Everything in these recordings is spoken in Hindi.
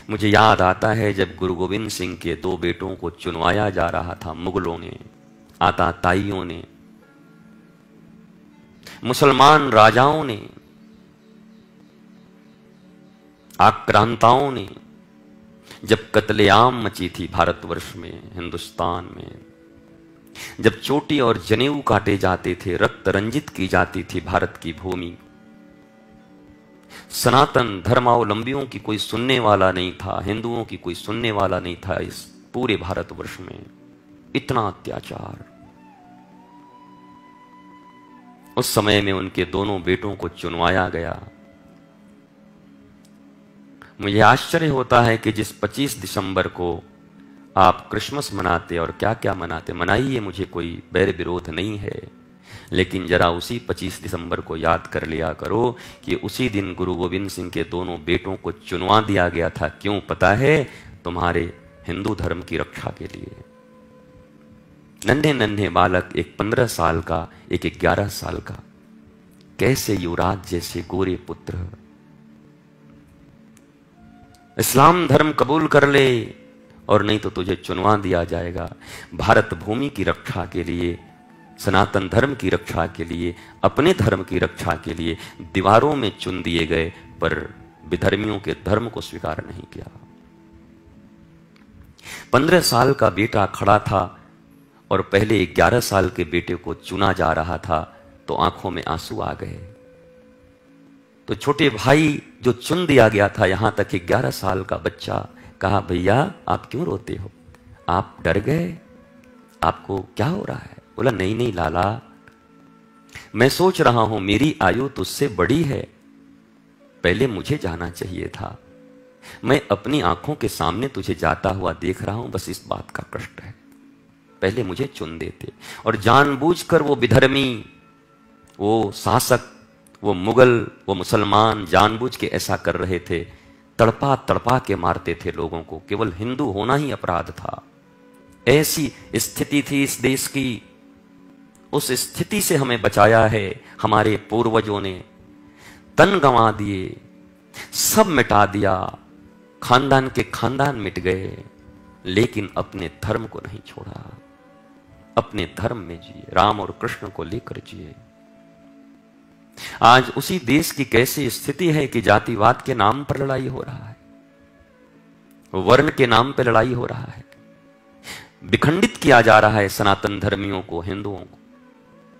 मुझे याद आता है जब गुरु गोविंद सिंह के 2 बेटों को चुनवाया जा रहा था, मुगलों ने, आताताइयों ने, मुसलमान राजाओं ने, आक्रांताओं ने, जब कत्लेआम मची थी भारतवर्ष में, हिंदुस्तान में, जब चोटी और जनेऊ काटे जाते थे, रक्त रंजित की जाती थी भारत की भूमि, सनातन धर्मावलंबियों की कोई सुनने वाला नहीं था, हिंदुओं की कोई सुनने वाला नहीं था। इस पूरे भारतवर्ष में इतना अत्याचार। उस समय में उनके दोनों बेटों को चुनवाया गया। मुझे आश्चर्य होता है कि जिस 25 दिसंबर को आप क्रिसमस मनाते और क्या क्या मनाते, मनाइए, मुझे कोई बैर विरोध नहीं है, लेकिन जरा उसी 25 दिसंबर को याद कर लिया करो कि उसी दिन गुरु गोविंद सिंह के दोनों बेटों को चुनवा दिया गया था। क्यों पता है? तुम्हारे हिंदू धर्म की रक्षा के लिए। नन्हे नन्हे बालक, एक 15 साल का, एक 11 साल का, कैसे युवराज जैसे गोरे पुत्र इस्लाम धर्म कबूल कर ले और नहीं तो तुझे चुनवा दिया जाएगा। भारत भूमि की रक्षा के लिए, सनातन धर्म की रक्षा के लिए, अपने धर्म की रक्षा के लिए दीवारों में चुन दिए गए, पर विधर्मियों के धर्म को स्वीकार नहीं किया। 15 साल का बेटा खड़ा था और पहले 11 साल के बेटे को चुना जा रहा था, तो आंखों में आंसू आ गए। तो छोटे भाई जो चुन दिया गया था, यहां तक 11 साल का बच्चा कहा, भैया आप क्यों रोते हो? आप डर गए? आपको क्या हो रहा है? बोला, नहीं नहीं लाला, मैं सोच रहा हूं मेरी आयु तुझसे बड़ी है, पहले मुझे जाना चाहिए था। मैं अपनी आंखों के सामने तुझे जाता हुआ देख रहा हूं, बस इस बात का कष्ट है। पहले मुझे चुन देते। और जानबूझकर वो विधर्मी, वो शासक, वो मुगल, वो मुसलमान जानबूझ के ऐसा कर रहे थे। तड़पा तड़पा के मारते थे लोगों को। केवल हिंदू होना ही अपराध था। ऐसी स्थिति थी इस देश की। उस स्थिति से हमें बचाया है हमारे पूर्वजों ने। तन गंवा दिए, सब मिटा दिया, खानदान के खानदान मिट गए, लेकिन अपने धर्म को नहीं छोड़ा। अपने धर्म में जिए, राम और कृष्ण को लेकर जिए। आज उसी देश की कैसी स्थिति है कि जातिवाद के नाम पर लड़ाई हो रहा है, वर्ण के नाम पर लड़ाई हो रहा है, विखंडित किया जा रहा है सनातन धर्मियों को, हिंदुओं को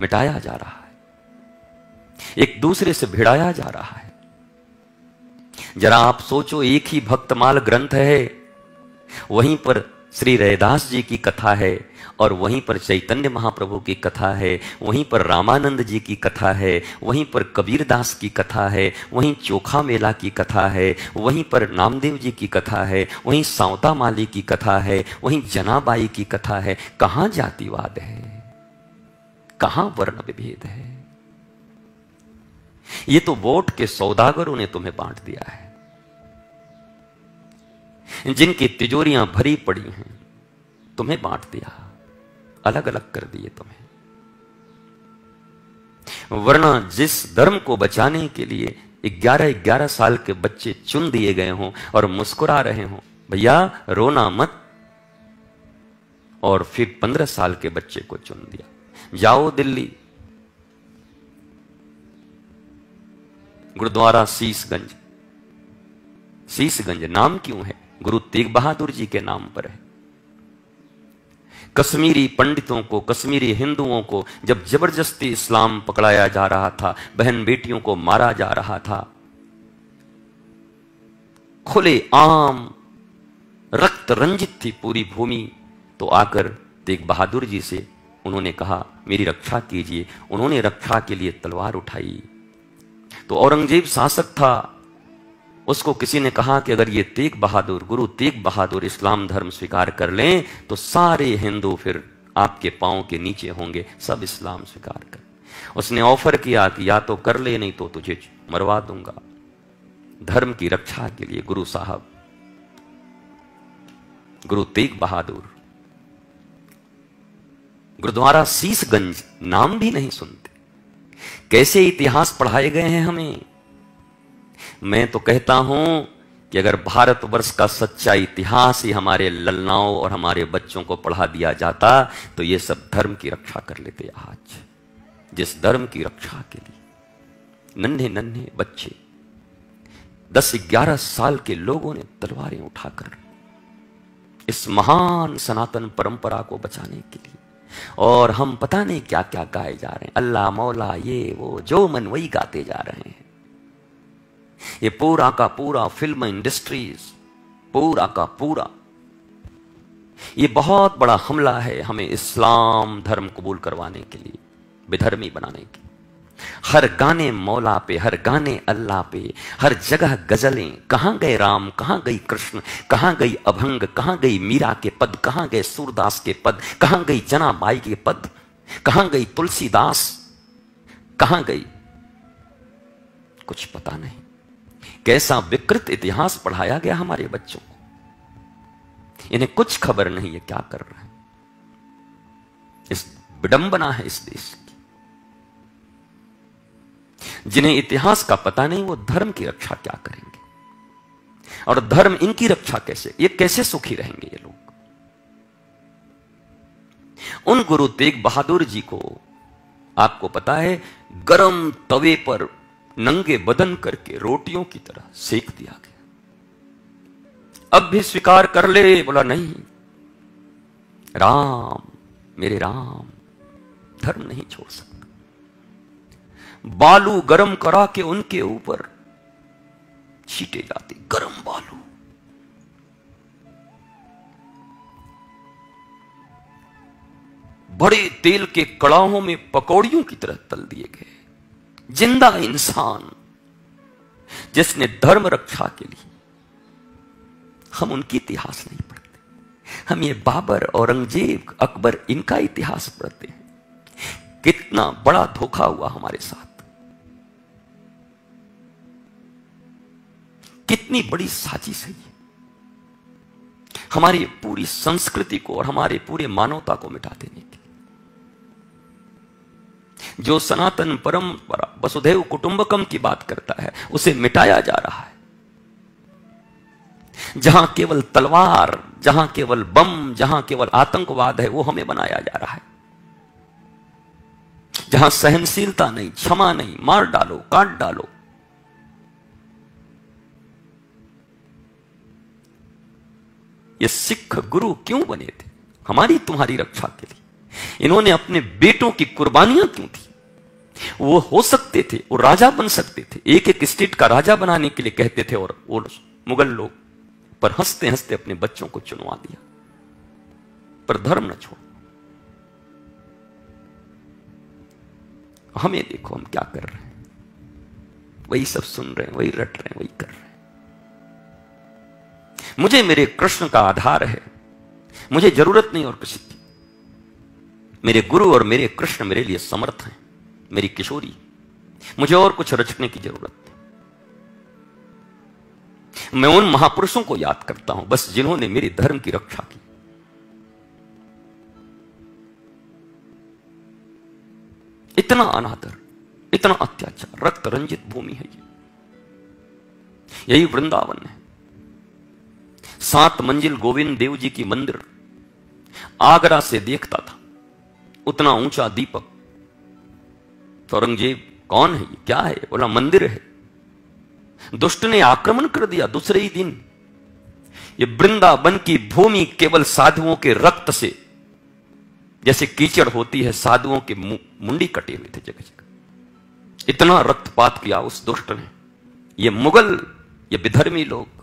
मिटाया जा रहा है, एक दूसरे से भिड़ाया जा रहा है। जरा आप सोचो, एक ही भक्तमाल ग्रंथ है, वहीं पर श्री रैदास जी की कथा है और वहीं पर चैतन्य महाप्रभु की कथा है, वहीं पर रामानंद जी की कथा है, वहीं पर कबीरदास की कथा है, वहीं चोखा मेला की कथा है, वहीं पर नामदेव जी की कथा है, वहीं सावता माली की कथा है, वहीं जनाबाई की कथा है। कहां जातिवाद है? कहां वर्ण विभेद है? ये तो वोट के सौदागरों ने तुम्हें बांट दिया है, जिनकी तिजोरियां भरी पड़ी हैं, तुम्हें बांट दिया, अलग अलग कर दिए तुम्हें। वरना जिस धर्म को बचाने के लिए 11-11 साल के बच्चे चुन दिए गए हों और मुस्कुरा रहे हों, भैया रोना मत, और फिर 15 साल के बच्चे को चुन दिया। जाओ दिल्ली, गुरुद्वारा शीशगंज, शीशगंज नाम क्यों है? गुरु तेग बहादुर जी के नाम पर है। कश्मीरी पंडितों को, कश्मीरी हिंदुओं को जब जबरदस्ती इस्लाम पकड़ाया जा रहा था, बहन बेटियों को मारा जा रहा था, खुले आम रक्त रंजित थी पूरी भूमि, तो आकर तेग बहादुर जी से उन्होंने कहा, मेरी रक्षा कीजिए। उन्होंने रक्षा के लिए तलवार उठाई। तो औरंगजेब शासक था, उसको किसी ने कहा कि अगर ये तेग बहादुर, गुरु तेग बहादुर इस्लाम धर्म स्वीकार कर लें तो सारे हिंदू फिर आपके पांव के नीचे होंगे, सब इस्लाम स्वीकार कर। उसने ऑफर किया कि या तो कर ले, नहीं तो तुझे मरवा दूंगा। धर्म की रक्षा के लिए गुरु साहब, गुरु तेग बहादुर, गुरुद्वारा शीशगंज नाम भी नहीं सुनते। कैसे इतिहास पढ़ाए गए हैं हमें। मैं तो कहता हूं कि अगर भारतवर्ष का सच्चा इतिहास ही हमारे ललनाओं और हमारे बच्चों को पढ़ा दिया जाता तो ये सब धर्म की रक्षा कर लेते। आज जिस धर्म की रक्षा के लिए नन्हे नन्हे बच्चे 10-11 साल के लोगों ने तलवारें उठाकर इस महान सनातन परंपरा को बचाने के लिए, और हम पता नहीं क्या क्या गाए जा रहे हैं, अल्लाह मौला ये वो, जो मन वही गाते जा रहे हैं। ये पूरा का पूरा फिल्म इंडस्ट्रीज, पूरा का पूरा ये बहुत बड़ा हमला है हमें इस्लाम धर्म कबूल करवाने के लिए, बेधर्मी बनाने के लिए। हर गाने मौला पे, हर गाने अल्लाह पे, हर जगह गजलें। कहां गए राम, कहां गई कृष्ण, कहां गई अभंग, कहां गई मीरा के पद, कहां गए सूरदास के पद, कहां गई जनाबाई के पद, कहां गई तुलसीदास, कहां गई, कुछ पता नहीं। कैसा विकृत इतिहास पढ़ाया गया हमारे बच्चों को। इन्हें कुछ खबर नहीं है क्या कर रहे हैं। इस विडंबना है इस देश की। जिन्हें इतिहास का पता नहीं वो धर्म की रक्षा क्या करेंगे, और धर्म इनकी रक्षा कैसे, ये कैसे सुखी रहेंगे ये लोग। उन गुरु तेग बहादुर जी को आपको पता है गरम तवे पर नंगे बदन करके रोटियों की तरह सेक दिया गया। अब भी स्वीकार कर ले, बोला नहीं, राम मेरे राम धर्म नहीं छोड़ सकता। बालू गरम करा के उनके ऊपर छीटे जाते, गरम बालू। बड़े तेल के कड़ाहों में पकौड़ियों की तरह तल दिए गए जिंदा इंसान जिसने धर्म रक्षा के लिए। हम उनकी इतिहास नहीं पढ़ते, हम ये बाबर, औरंगजेब, अकबर, इनका इतिहास पढ़ते हैं। कितना बड़ा धोखा हुआ हमारे साथ, कितनी बड़ी साजिश है ये, हमारी पूरी संस्कृति को और हमारे पूरे मानवता को मिटा देने की। जो सनातन परंपरा वसुधैव कुटुंबकम की बात करता है उसे मिटाया जा रहा है। जहां केवल तलवार, जहां केवल बम, जहां केवल आतंकवाद है वो हमें बनाया जा रहा है। जहां सहनशीलता नहीं, क्षमा नहीं, मार डालो, काट डालो। ये सिख गुरु क्यों बने थे? हमारी तुम्हारी रक्षा के लिए। इन्होंने अपने बेटों की कुर्बानियां क्यों दी? वो हो सकते थे, वो राजा बन सकते थे, एक एक स्टेट का राजा बनाने के लिए कहते थे और वो मुगल लोग, पर हंसते हंसते अपने बच्चों को चुनवा दिया। पर धर्म न छोड़। हमें देखो हम क्या कर रहे हैं, वही सब सुन रहे हैं, वही रट रहे हैं, वही कर रहे हैं। मुझे मेरे कृष्ण का आधार है, मुझे जरूरत नहीं और किसी की। मेरे गुरु और मेरे कृष्ण मेरे लिए समर्थ हैं, मेरी किशोरी, मुझे और कुछ रचने की जरूरत नहीं। मैं उन महापुरुषों को याद करता हूं बस जिन्होंने मेरे धर्म की रक्षा की। इतना अनादर, इतना अत्याचार, रक्त रंजित भूमि है ये। यही वृंदावन है। 7 मंजिल गोविंद देव जी की मंदिर आगरा से देखता था, उतना ऊंचा दीपक। तो औरंगजेब कौन है ये, क्या है? बोला मंदिर है। दुष्ट ने आक्रमण कर दिया दूसरे ही दिन। ये वृंदावन की भूमि केवल साधुओं के रक्त से, जैसे कीचड़ होती है, साधुओं के मुंडी कटे हुए थे जगह जगह। इतना रक्तपात किया उस दुष्ट ने। ये मुगल, ये विधर्मी लोग